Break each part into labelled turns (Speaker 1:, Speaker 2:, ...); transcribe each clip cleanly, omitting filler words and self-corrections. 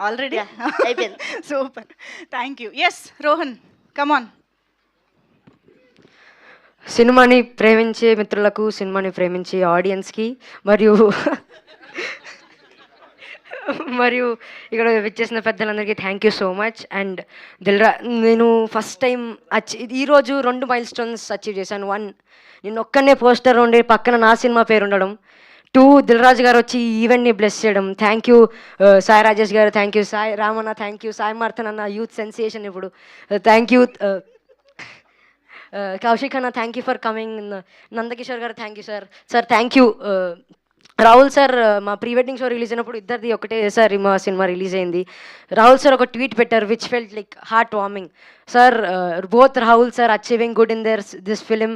Speaker 1: Already
Speaker 2: అయిపోయింది.
Speaker 1: Super, thank you. Yes Rohan, come on.
Speaker 3: సినిమాని ప్రేమించే మిత్రులకు, సినిమాని ప్రేమించే ఆడియన్స్కి మరియు మరియు ఇక్కడ విచ్చేసిన పెద్దలందరికీ thank you so much. And నేను ఫస్ట్ టైం ఈరోజు 2 మైల్ స్టోన్స్ అచీవ్ చేశాను. 1, నేను ఒక్కనే పోస్టర్ ఉండి పక్కన నా సినిమా పేరు ఉండడం. 2, దిల్రాజు గారు వచ్చి ఈ ఈవెంట్ని బ్లెస్ చేయడం. థ్యాంక్ యూ సాయి రాజేష్ గారు, thank you Sai Ramanna, thank you Sai Marthan అన్న, యూత్ సెన్సేషన్ ఇప్పుడు, థ్యాంక్ యూ కౌశిక్ అన్న, thank you for coming. Nandakishore గారు thank you sir thank you. Rahul sir మా ప్రీ వెడ్డింగ్ షో రిలీజ్ అయినప్పుడు ఇద్దరిది ఒకటే సార్ మా సినిమా రిలీజ్ అయింది. రాహుల్ సార్ ఒక ట్వీట్ పెట్టారు which felt like heart warming. Sir both Rahul sir achieving good in this film,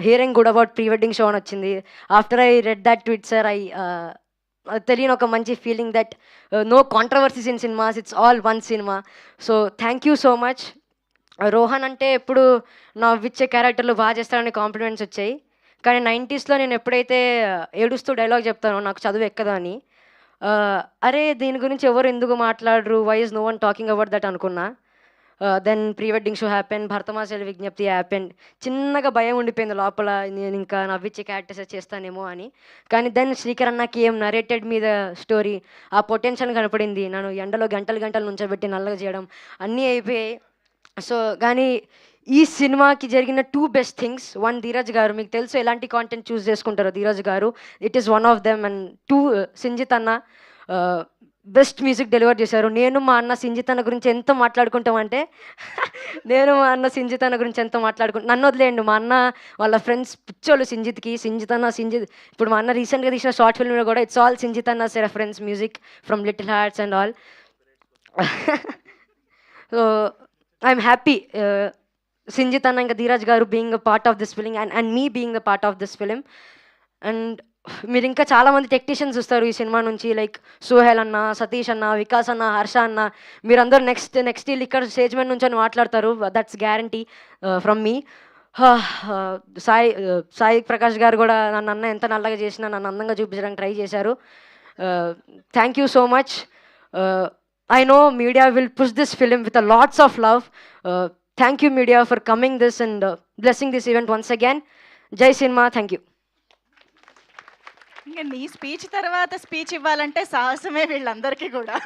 Speaker 3: hearing good about pre wedding show అని వచ్చింది. After I read that tweet sir, తెలియని ఒక మంచి feeling that no controversies in cinemas, it's all one cinema. So thank you so much. Rohan అంటే ఎప్పుడు నవ్విచ్చే క్యారెక్టర్లు బాగా చేస్తారని కాంప్లిమెంట్స్ వచ్చాయి. కానీ 90స్లో నేను ఎప్పుడైతే ఏడుస్తూ డైలాగ్ చెప్తానో నాకు చదువు ఎక్కదా అని, అరే దీని గురించి ఎవరు ఎందుకు మాట్లాడరు, why is no one talking about that అనుకున్నా. Then pre wedding show happen, భరతమాసల విజ్ఞప్తి హ్యాపెన్. చిన్నగా భయం ఉండిపోయింది లోపల, నేను ఇంకా నవ్విచ్చే క్యారెక్టర్స్ చేస్తానేమో అని. కానీ దెన్ శ్రీకర్ అన్నకి ఏం నరేటెడ్ మీద స్టోరీ, ఆ పొటెన్షియల్ కనపడింది. నన్ను ఎండలో గంటలు నుంచోబెట్టి నల్లగా చేయడం అన్నీ అయిపోయాయి. సో కానీ ఈ సినిమాకి జరిగిన 2 బెస్ట్ థింగ్స్. 1, ధీరజ్ గారు, మీకు తెలుసు ఎలాంటి కాంటెంట్ చూస్ చేసుకుంటారో ధీరజ్ గారు, it is one of them. And 2, Sinjith అన్న బెస్ట్ మ్యూజిక్ డెలివర్ చేశారు. నేను మా అన్న సింజిత్ అన్న గురించి ఎంత మాట్లాడుకుంటామంటే నేను మా అన్న సింజిత్ అన్న గురించి ఎంత నన్ను వదిలేయండి, మా అన్న వాళ్ళ ఫ్రెండ్స్ పిచ్చోళ్ళు సింజిత్ ఇప్పుడు మా అన్న రీసెంట్గా తీసిన షార్ట్ ఫిల్మ్లో కూడా ఇట్స్ ఆల్ సింజిత్ అన్న reference music from little hearts and all. So I'm happy Sinjith అన్న ఇంకా ధీరజ్ గారు being a part of this film and me being the part of this film. And మీరు ఇంకా చాలామంది టెక్నీషియన్స్ వస్తారు ఈ సినిమా నుంచి, లైక్ సోహెల్ అన్న, సతీష్ అన్న, వికాస్ అన్న, హర్ష అన్న. మీరందరూ నెక్స్ట్ ఇక్కడ స్టేజ్ మీద నుంచి మాట్లాడతారు, దట్స్ గ్యారంటీ ఫ్రమ్ మీ. సాయి ప్రకాష్ గారు కూడా నన్ను అన్న ఎంత నల్లగా చేసినా నన్ను అందంగా చూపించడానికి ట్రై చేశారు. Thank you so much. I know media will push this film with a lots of love. Thank you media for coming this and blessing this event once again. Jai Cinema, thank you.
Speaker 1: ఇంకా నీ speech తర్వాత speech ఇవ్వాలంటే సాహసమే వీళ్ళందరికీ కూడా.